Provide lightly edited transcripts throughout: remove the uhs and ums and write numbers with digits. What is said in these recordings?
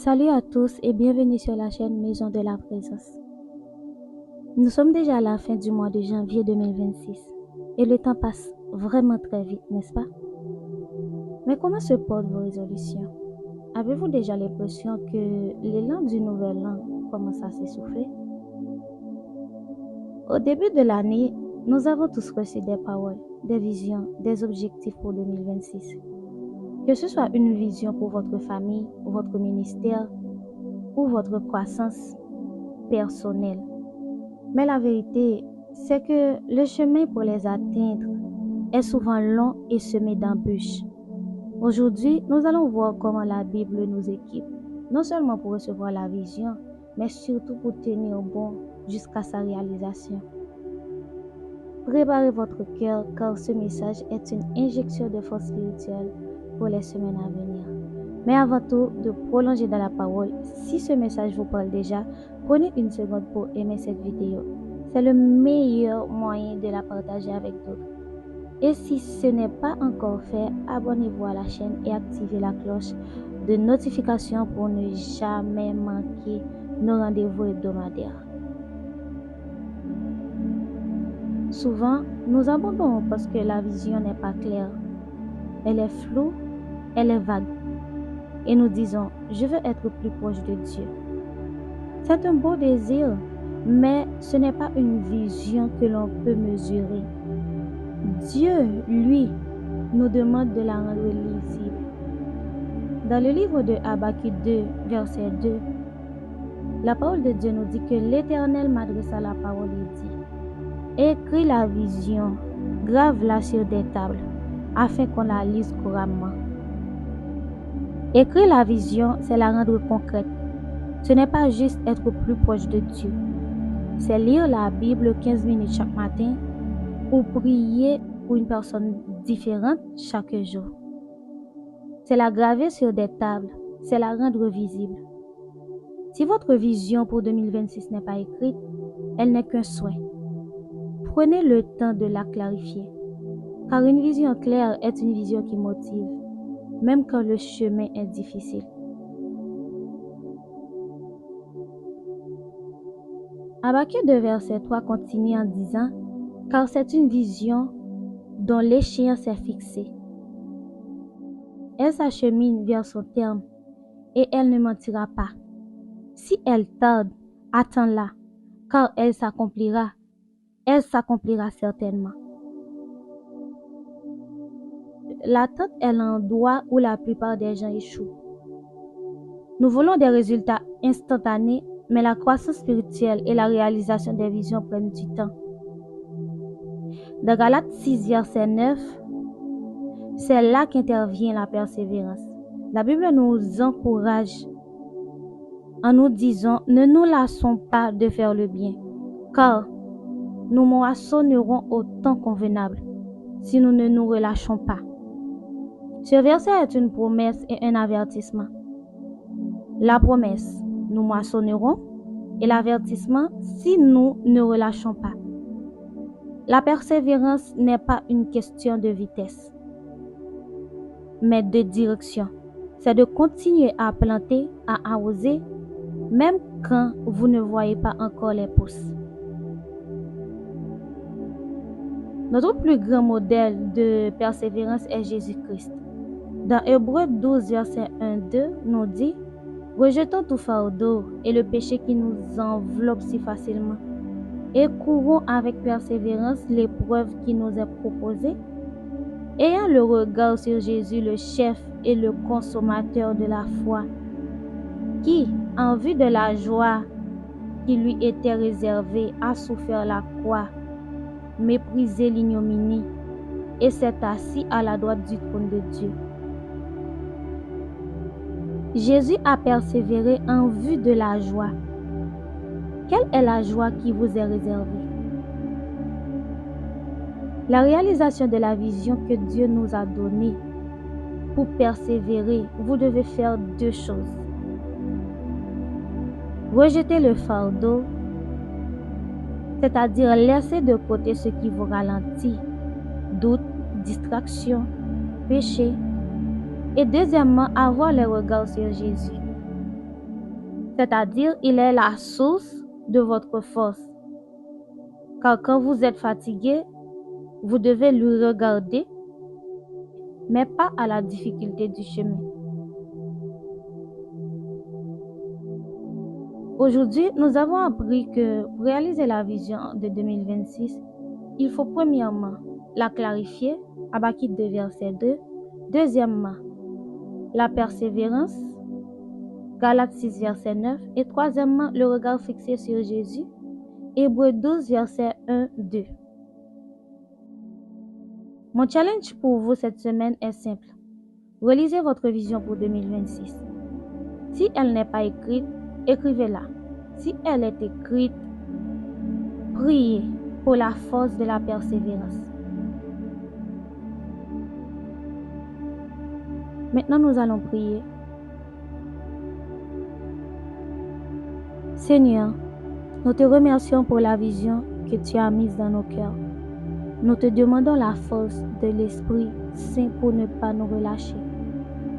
Salut à tous et bienvenue sur la chaîne Maison de la Présence. Nous sommes déjà à la fin du mois de janvier 2026 et le temps passe vraiment très vite, n'est-ce pas? Mais comment se portent vos résolutions? Avez-vous déjà l'impression que l'élan du nouvel an commence à s'essouffler? Au début de l'année, nous avons tous reçu des paroles, des visions, des objectifs pour 2026. Que ce soit une vision pour votre famille, votre ministère ou votre croissance personnelle. Mais la vérité, c'est que le chemin pour les atteindre est souvent long et semé d'embûches. Aujourd'hui, nous allons voir comment la Bible nous équipe, non seulement pour recevoir la vision, mais surtout pour tenir bon jusqu'à sa réalisation. Préparez votre cœur car ce message est une injection de force spirituelle pour les semaines à venir. Mais avant tout, de prolonger dans la parole, si ce message vous parle déjà, prenez une seconde pour aimer cette vidéo. C'est le meilleur moyen de la partager avec d'autres. Et si ce n'est pas encore fait, abonnez-vous à la chaîne et activez la cloche de notification pour ne jamais manquer nos rendez-vous hebdomadaires. Souvent, nous abandonnons parce que la vision n'est pas claire. Elle est floue, elle est vague. Et nous disons, je veux être plus proche de Dieu. C'est un beau désir, mais ce n'est pas une vision que l'on peut mesurer. Dieu, lui, nous demande de la rendre lisible. Dans le livre de Habakkuk 2, verset 2, la parole de Dieu nous dit que l'Éternel m'adressa la parole et dit, écris la vision, grave-la sur des tables, afin qu'on la lise couramment. Écrire la vision, c'est la rendre concrète. Ce n'est pas juste être plus proche de Dieu. C'est lire la Bible 15 minutes chaque matin ou prier pour une personne différente chaque jour. C'est la graver sur des tables, c'est la rendre visible. Si votre vision pour 2026 n'est pas écrite, elle n'est qu'un souhait. Prenez le temps de la clarifier, car une vision claire est une vision qui motive, même quand le chemin est difficile. Habakkuk 2 verset 3 continue en disant « Car c'est une vision dont l'échéance est fixée. Elle s'achemine vers son terme et elle ne mentira pas. Si elle tarde, attends-la, car elle s'accomplira certainement. » L'attente est l'endroit où la plupart des gens échouent. Nous voulons des résultats instantanés, mais la croissance spirituelle et la réalisation des visions prennent du temps. Dans Galates 6, verset 9, c'est là qu'intervient la persévérance. La Bible nous encourage en nous disant « Ne nous lassons pas de faire le bien, car nous moissonnerons au temps convenable si nous ne nous relâchons pas. » Ce verset est une promesse et un avertissement. La promesse, nous moissonnerons, et l'avertissement, si nous ne relâchons pas. La persévérance n'est pas une question de vitesse, mais de direction. C'est de continuer à planter, à arroser, même quand vous ne voyez pas encore les pousses. Notre plus grand modèle de persévérance est Jésus-Christ. Dans Hébreux 12, verset 1-2, nous dit « Rejetons tout fardeau et le péché qui nous enveloppe si facilement, et courons avec persévérance l'épreuve qui nous est proposée, ayant le regard sur Jésus, le chef et le consommateur de la foi, qui, en vue de la joie qui lui était réservée, a souffert la croix, méprisé l'ignominie, et s'est assis à la droite du trône de Dieu. » Jésus a persévéré en vue de la joie. Quelle est la joie qui vous est réservée? La réalisation de la vision que Dieu nous a donnée. Pour persévérer, vous devez faire deux choses. Rejeter le fardeau, c'est-à-dire laisser de côté ce qui vous ralentit, doute, distraction, péché. Et deuxièmement, avoir le regard sur Jésus. c'est-à-dire il est la source de votre force. Car quand vous êtes fatigué, vous devez lui regarder, mais pas à la difficulté du chemin. Aujourd'hui, nous avons appris que pour réaliser la vision de 2026, il faut premièrement la clarifier, Habakkuk 2, verset 2. Deuxièmement, la persévérance, Galates 6, verset 9. Et troisièmement, le regard fixé sur Jésus, Hébreux 12, verset 1, 2. Mon challenge pour vous cette semaine est simple. Relisez votre vision pour 2026. Si elle n'est pas écrite, écrivez-la. Si elle est écrite, priez pour la force de la persévérance. Maintenant, nous allons prier. Seigneur, nous te remercions pour la vision que tu as mise dans nos cœurs. Nous te demandons la force de l'Esprit Saint pour ne pas nous relâcher.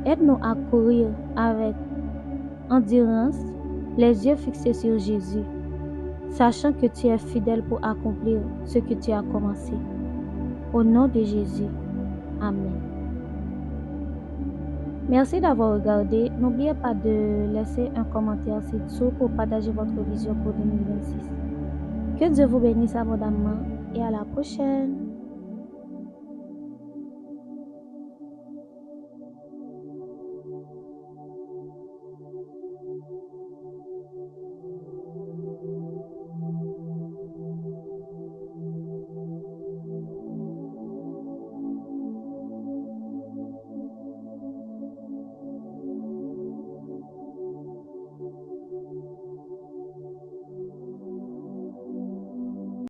Aide-nous à courir avec endurance, les yeux fixés sur Jésus, sachant que tu es fidèle pour accomplir ce que tu as commencé. Au nom de Jésus, Amen. Merci d'avoir regardé. N'oubliez pas de laisser un commentaire ci-dessous pour partager votre vision pour 2026. Que Dieu vous bénisse abondamment et à la prochaine.